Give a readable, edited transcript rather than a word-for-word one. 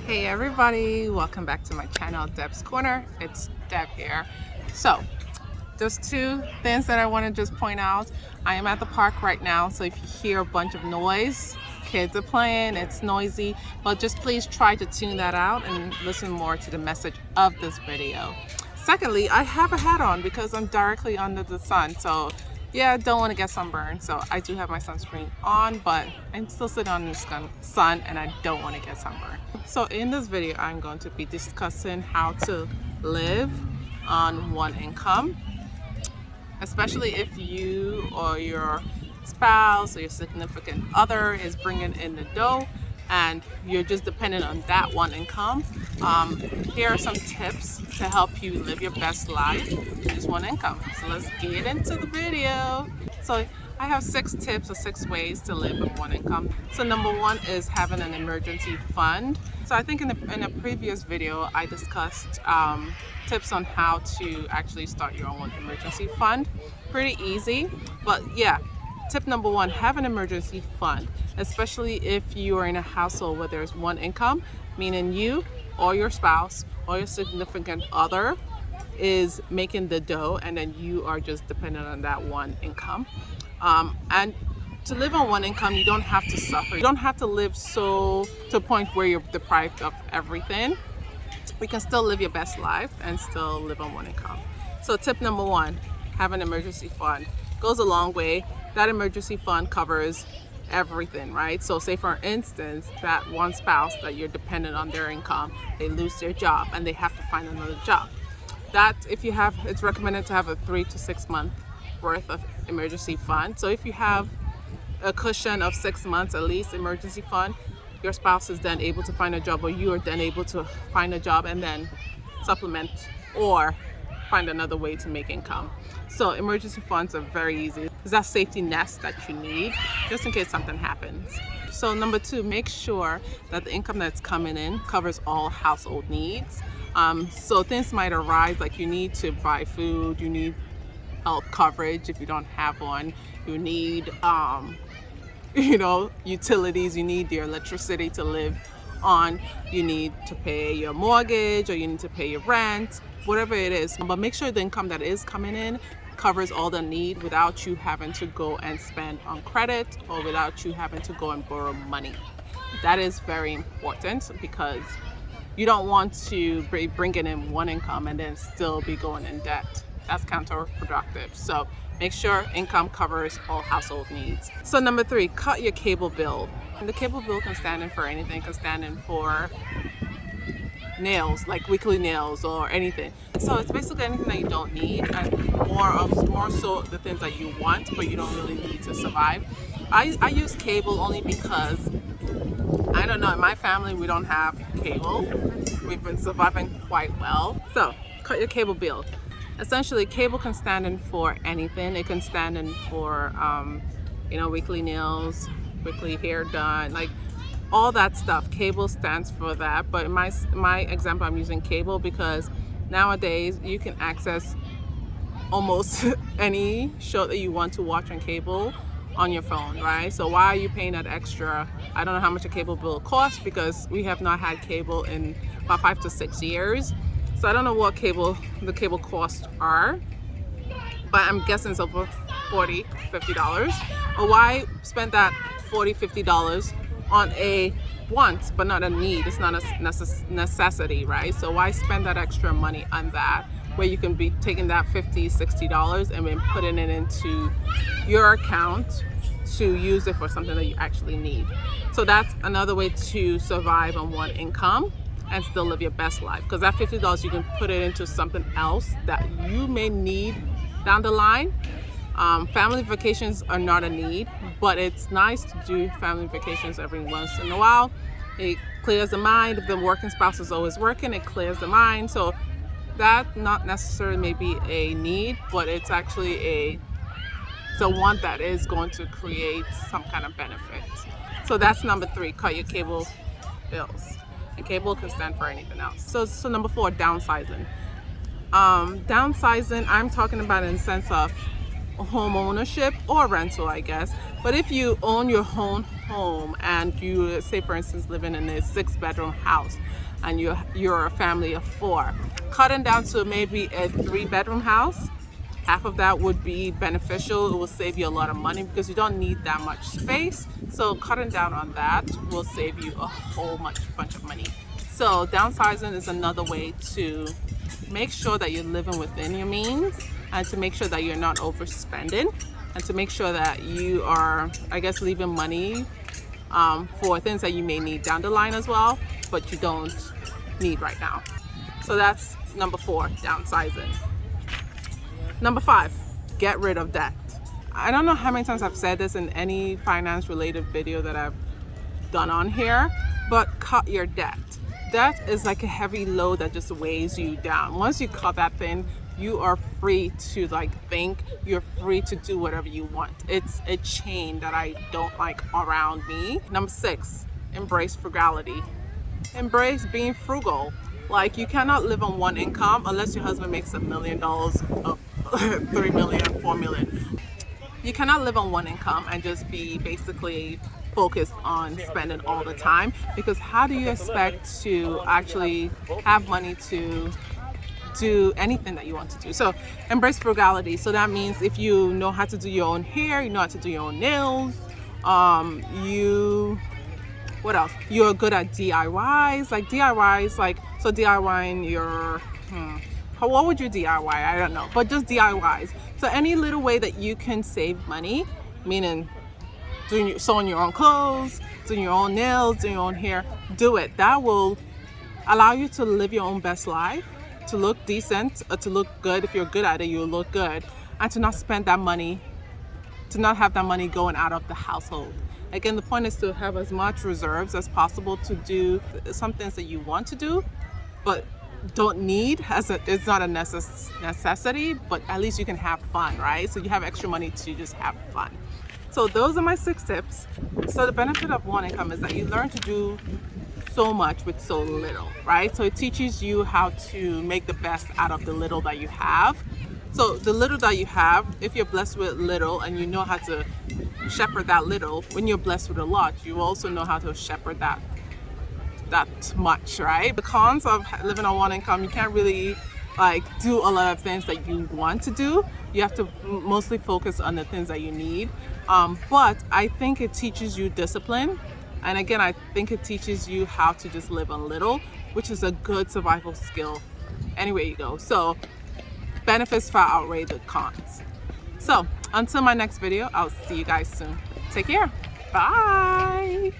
Hey everybody, welcome back to my channel, Deb's Corner. It's Deb here. So there's two things that I want to just point out. I am at the park right now, so if you hear a bunch of noise, kids are playing, it's noisy, but just please try to tune that out and listen more to the message of this video. Secondly, I have a hat on because I'm directly under the sun, so yeah, I don't want to get sunburned, so I do have my sunscreen on, but I'm still sitting on the sun and I don't want to get sunburned. So in this video, I'm going to be discussing how to live on one income, especially if you or your spouse or your significant other is bringing in the dough and you're just dependent on that one income. Here are some tips to help you live your best life with just one income. So let's get into the video. So I have 6 tips or 6 ways to live with one income. So number 1 is having an emergency fund. So I think in a previous video I discussed tips on how to actually start your own emergency fund. Pretty easy, but yeah. Tip number 1, have an emergency fund, especially if you are in a household where there's one income, meaning you or your spouse or your significant other is making the dough and then you are just dependent on that one income. And to live on one income, you don't have to suffer. You don't have to live to a point where you're deprived of everything. You can still live your best life and still live on one income. So tip number 1, have an emergency fund. Goes a long way. That emergency fund covers everything, right? So say for instance, that one spouse that you're dependent on their income, they lose their job and they have to find another job. That if you have, it's recommended to have a 3 to 6 month worth of emergency fund. So if you have a cushion of 6 months at least emergency fund, your spouse is then able to find a job or you are then able to find a job and then supplement or find another way to make income. So emergency funds are very easy. It's that safety nest that you need just in case something happens. So number 2, make sure that the income that's coming in covers all household needs. So things might arise like you need to buy food, you need health coverage if you don't have one, you need utilities, you need your electricity to live on, you need to pay your mortgage or you need to pay your rent, whatever it is. But make sure the income that is coming in covers all the need without you having to go and spend on credit or without you having to go and borrow money. That is very important because you don't want to be bringing in one income and then still be going in debt. That's counterproductive. So make sure income covers all household needs. So number 3, cut your cable bill. And the cable bill can stand in for anything. It can stand in for nails, like weekly nails or anything. So it's basically anything that you don't need and more so the things that you want but you don't really need to survive. I use cable only because I don't know, in my family we don't have cable. We've been surviving quite well. So cut your cable bill. Essentially cable can stand in for anything. It can stand in for weekly nails, weekly hair done, like all that stuff. Cable stands for that, but in my example I'm using cable because nowadays you can access almost any show that you want to watch on cable on your phone, right? So why are you paying that extra? I don't know how much a cable bill costs because we have not had cable in about 5 to 6 years. So I don't know what the cable costs are, but I'm guessing it's over $40, $50. Or why spend that $40, $50 on a want but not a need? It's not a necessity, right? So why spend that extra money on that where you can be taking that $50, $60 and then putting it into your account to use it for something that you actually need? So that's another way to survive on one income and still live your best life, because that $50 you can put it into something else that you may need down the line. Family vacations are not a need, but it's nice to do family vacations every once in a while. It clears the mind. If the working spouse is always working, it clears the mind. So that not necessarily may be a need, but it's actually the one that is going to create some kind of benefit. So that's number 3, cut your cable bills. And cable can stand for anything else. So number 4, downsizing. Downsizing, I'm talking about in the sense of home ownership or rental, I guess. But if you own your own home and you, say for instance, living in a 6-bedroom house and you're a family of 4, cutting down to maybe a 3-bedroom house, half of that would be beneficial. It will save you a lot of money because you don't need that much space. So cutting down on that will save you a whole bunch of money. So downsizing is another way to make sure that you're living within your means, and to make sure that you're not overspending, and to make sure that you are, I guess, leaving money for things that you may need down the line as well, but you don't need right now. So that's number 4, downsizing. Number 5, get rid of debt. I don't know how many times I've said this in any finance related video that I've done on here, but cut your debt. Debt is like a heavy load that just weighs you down. Once you cut that thing, you are free to think, you're free to do whatever you want. It's a chain that I don't like around me. Number 6, embrace frugality. Embrace being frugal. Like, you cannot live on one income unless your husband makes $1 million, $3 million, $4 million. You cannot live on one income and just be basically focused on spending all the time, because how do you expect to actually have money to do anything that you want to do? So embrace frugality. So that means if you know how to do your own hair, you know how to do your own nails, what else? You're good at DIYs, so DIYing your, what would you DIY? I don't know, but just DIYs. So any little way that you can save money, meaning sewing your own clothes, doing your own nails, doing your own hair, do it. That will allow you to live your own best life, to look decent, or to look good. If you're good at it, you'll look good, and to not spend that money, to not have that money going out of the household. Again, the point is to have as much reserves as possible to do some things that you want to do, but don't need. It's not a necessity, but at least you can have fun, right? So you have extra money to just have fun. So those are my 6 tips. So the benefit of one income is that you learn to do so much with so little, right? So it teaches you how to make the best out of the little that you have. So the little that you have, if you're blessed with little and you know how to shepherd that little, when you're blessed with a lot, you also know how to shepherd that much, right? The cons of living on one income, you can't really do a lot of things that you want to do. You have to mostly focus on the things that you need. But I think it teaches you discipline. And again, I think it teaches you how to just live on little, which is a good survival skill anywhere you go. So benefits far outweigh the cons. So until my next video, I'll see you guys soon. Take care. Bye.